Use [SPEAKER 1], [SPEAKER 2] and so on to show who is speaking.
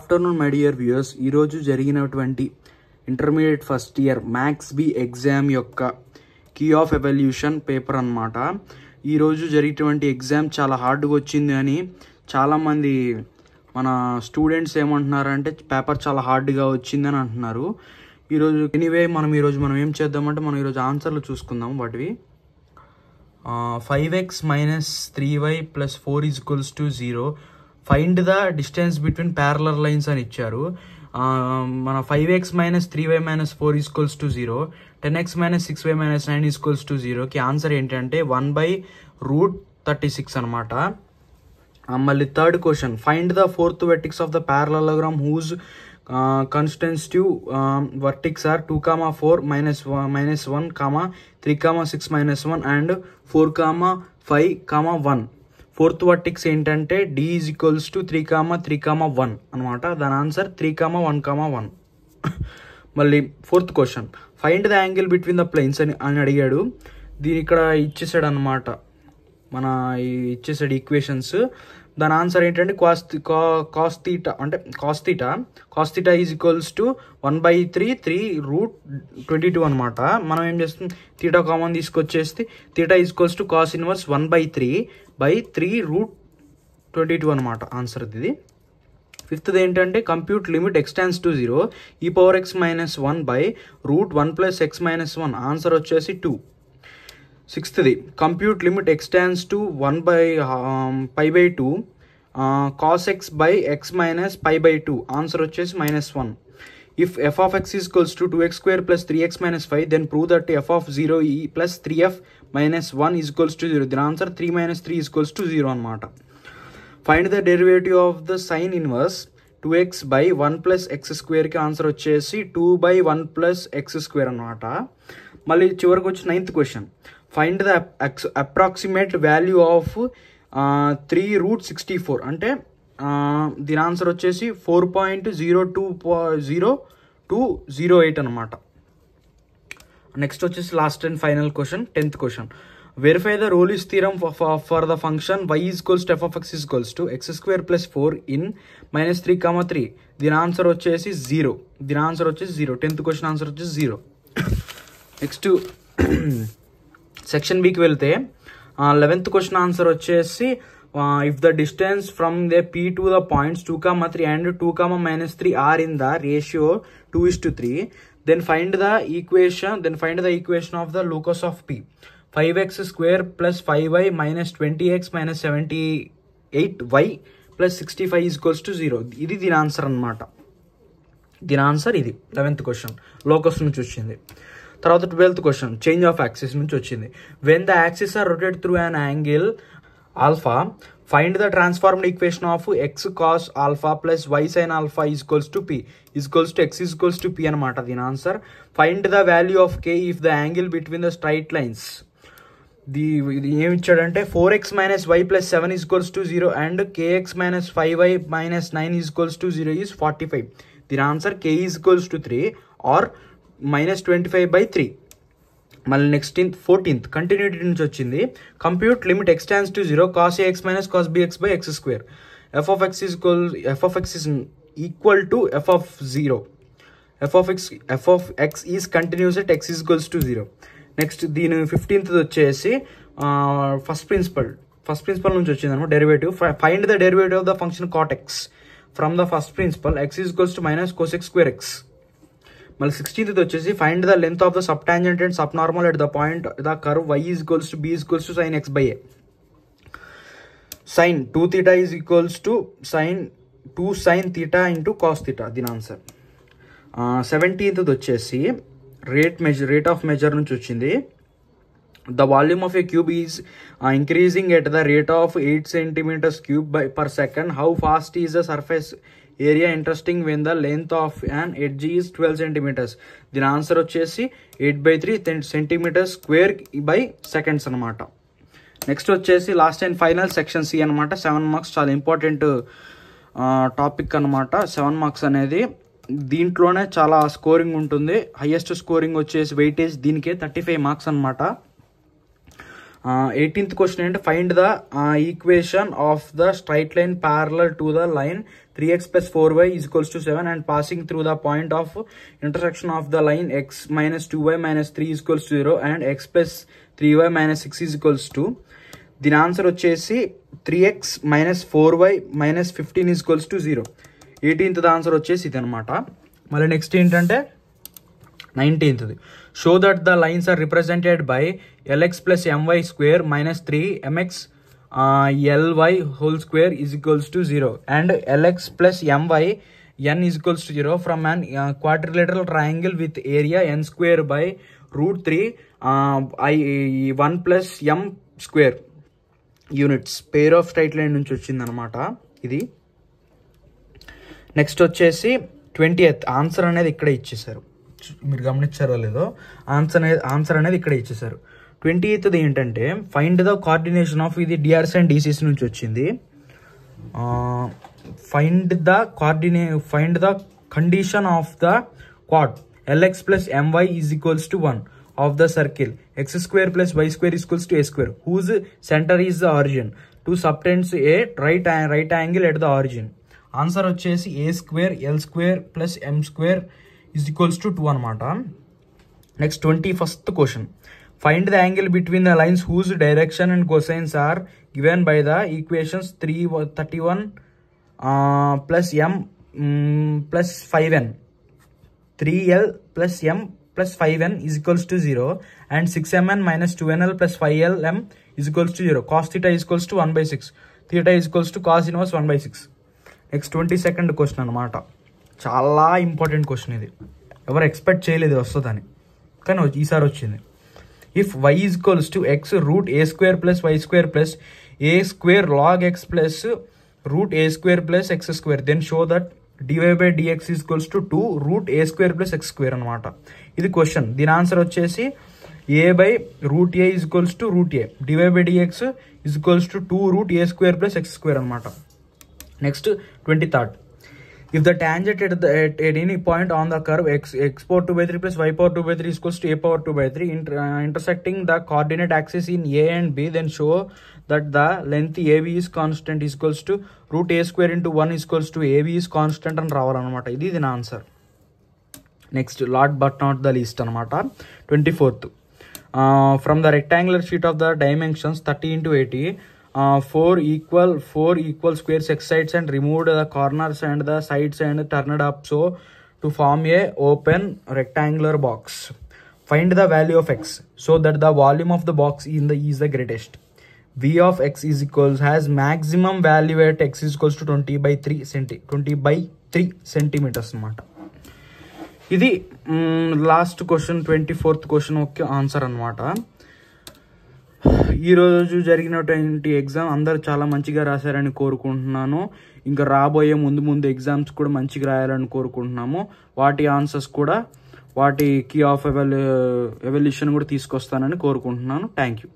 [SPEAKER 1] Afternoon my dear viewers, ఈరోజు జరిగినటువంటి intermediate first year maths B exam యొక్క key of evaluation paper అనమాట. ఈరోజు జరిగినటువంటి ఎగ్జామ్ చాలా హార్డ్గా వచ్చింది అని చాలామంది మన స్టూడెంట్స్ ఏమంటున్నారంటే పేపర్ చాలా హార్డ్గా వచ్చిందని అంటున్నారు. ఈరోజు ఎనీవే మనం ఏం చేద్దామంటే మనం ఈరోజు ఆన్సర్లు చూసుకుందాం. వాటివి 5x minus 3y plus 4 is equals to 0. Find the distance between parallel lines అని ఇచ్చారు. మన 5x minus 3y minus 4 is equals to 0, 10x minus 6y minus 9 is equals to 0కి ఆన్సర్ ఏంటంటే 1/√36 అనమాట. మళ్ళీ third question, find the fourth vertex of the parallelogram whose constitutive vertex are 2, 4, -1, -3, 6, -1 and 4, 5, 1. Fourth vertex ఏంటంటే d is equals to 3, 3, 1 అనమాట. దాని answer 3, 1, 1. మళ్ళీ fourth question, find the angle between the planes అని అడిగాడు. దీని ఇక్కడ ఇచ్చేసాడు అనమాట, ఇచ్చేసాడు ఈక్వేషన్స్. దాని ఆన్సర్ ఏంటంటే cos theta is equals to 1/3√22 అనమాట. మనం ఏం చేస్తుంది, థీటా కామన్ తీసుకొచ్చేసి theta is equals to cos inverse 1/3/3√22 అనమాట ఆన్సర్ ఇది. ఫిఫ్త్ది ఏంటంటే compute limit x tends to 0 e⁻x - 1/√1 + x - 1 ఆన్సర్ వచ్చేసి 2. సిక్స్త్ది compute limit x tends to 1/π/2 cos x x minus π/2 answer వచ్చేసి -1. If f of x is equals to 2x² plus 3x minus 5 then prove that f of 0 plus 3f minus 1 is equals to 0. దీని answer 3 - 3 is equals to 0 అనమాట. Find the derivative of the sine inverse 2x/1 plus x²కి answer వచ్చేసి 2/1 plus x² అనమాట. మళ్ళీ చివరికి వచ్చి ninth question, find the approximate value of 3√64 అంటే దీని ఆన్సర్ వచ్చేసి 4.02028 అనమాట. నెక్స్ట్ వచ్చేసి last and final question, 10th question, verify the Rolle's theorem for the function y is equals to f of x is equals to x² plus 4 in -3, 3. దీని answer వచ్చేసి 0. 10th question answer వచ్చేసి 0. Next section బికి వెళ్తే 11th question answer వచ్చేసి if the distance from the P to the points 2, 3 and 2, -3 are in the ratio 2:3, then find the equation of the locus of P. 5x² plus 5y minus 20x minus 78y plus 65 is equals to 0. ఇది దీని answer అనమాట. దీని answer ఇది 11th question locus నుంచి వచ్చింది. తర్వాత 12th question change of axis నుంచి వచ్చింది. When the axis are rotate through an angle alpha find the transformed equation of x cos alpha plus y sin alpha is equals to p is equals to x is equals to p అనమాట. దీని answer find the value of k if the angle between the straight lines. ఇది ఏమి ఇచ్చాడంటే 4x - y + 7 is equals to 0 and kx - 5y - 9 is equals to 0 is 45. దీని answer k is equals to 3 or -25/3. మళ్ళీ next 14th continuity నుంచి వచ్చింది. Compute limit x tends to 0 cos ax - cos bx/x². f of x is equal to f of 0. f of x is continuous at x is equals to 0. Next దీని 15th వచ్చేసి first principle నుంచి వచ్చింది అనమాట. Derivative find the derivative of the function cot x from the first principle x is equals to -cos(x²x). మళ్ళీ 16th వచ్చేసి find the length of the sub tangent and sub normal at the point the curve y is equals to b is equals to sin x/a. sin 2θ is equals to sin θ into cos θ. దీని answer. 17th వచ్చేసి rate of measure నుంచి వచ్చింది. The volume of a cube is increasing at the rate of 8 centimeters cube per second. How fast is the surface area interesting when the length of an edge is 12 centimeters. దీని answer వచ్చేసి 8/3 cm²/seconds అనమాట. Next వచ్చేసి last and final section C అనమాట. 7 marks చాలా important topic అనమాట. 7 marks అనేది దీంట్లోనే చాలా స్కోరింగ్ ఉంటుంది. హైయెస్ట్ స్కోరింగ్ వచ్చేసి వెయిటేజ్ దీనికే 35 marks అనమాట. 18th క్వశ్చన్ ఏంటి, find the equation of the straight line parallel to the line 3x plus 4y is equals to 7 and passing through the point of intersection of the line x minus 2y minus 3 is equals to 0 and x plus 3y minus 6 is equals to, దీని answer వచ్చేసి 3x minus 4y minus 15 is equals to 0. 18th answer వచ్చేసి ఇది అనమాట. మళ్ళీ next ఏంటంటే 19th, show that the lines are represented by lx plus my square minus 3mx ly whole square is equals to 0 and lx plus my n is equals to 0 from an quadrilateral triangle with area n square by root 3 1 plus m square units. pair of straight line నుంచి వచ్చింది అనమాట ఇది. Next వచ్చేసి 20th answer అనేది ఇక్కడ ఇచ్చేసారు, మీరు గమనించారో లేదో, ఆన్సర్ అనేది ఇక్కడ ఇచ్చేసారు. 28th ఏంటంటే ఫైండ్ ద కోఆర్డినేషన్ ఆఫ్, ఇది డిఆర్స్ అండ్ డిసిసి నుంచి వచ్చింది. Find the condition of the quad lx plus my is equals to 1 of the circle x square plus y square is equals to a square whose center is the origin. Two subtends a right angle at the origin. Answer వచ్చేసి a square l square plus m square is equals to 2 అనమాట. Next 21st question, find the angle between the lines whose direction and cosines are given by the equations 331 plus m plus 5n, 3l plus m plus 5n is equals to 0 and 6mn minus 2nl plus 5lm is equals to 0. Cos theta is equals to 1 by 6. Theta is equals to cos inverse 1 by 6. Next 22nd question అనమాట. చాలా important question ఇది, ఎవరు expect చేయలేదు వస్తుందని, కానీ ఈసారి వచ్చింది. If y is equals to x root a square plus y square plus a square log x plus root a square plus x square, then show that dy by dx is equals to 2 root a square plus x square అనమాట. ఇది question. దీని answer వచ్చేసి a by root a is equals to root a, dy by dx is equals to 2 root a square plus x square అనమాట. Next 23rd, if the tangent at any point on the curve x power 2 by 3 plus y power 2 by 3 is equals to a power 2 by 3 intersecting the coordinate axis in a and b, then show that the length AB is constant is equals to root a square into 1 is equals to AB is constant అని రావాలన్నమాట. ఇది దీని answer. Next lot but not the least అనమాట. 24th, from the rectangular sheet of the dimensions 30 into 80 4 equal squares x sides and removed the corners and the sides and turned up so to form a open rectangular box. Find the value of x so that the volume of the box is the greatest. V of x is equals has maximum value at x is equals to 20 by 3 centimeters అనమాట. ఇది last question 24th question okay answer అనమాట. ఈరోజు జరిగినటువంటి exam అందరు చాలా మంచిగా రాశారని కోరుకుంటున్నాను. ఇంకా రాబోయే ముందు ఎగ్జామ్స్ కూడా మంచిగా రాయాలని కోరుకుంటున్నాము. వాటి ఆన్సర్స్ కూడా, వాటి కీ ఆఫ్ ఎవల్యూషన్ కూడా తీసుకొస్తానని కోరుకుంటున్నాను. Thank you.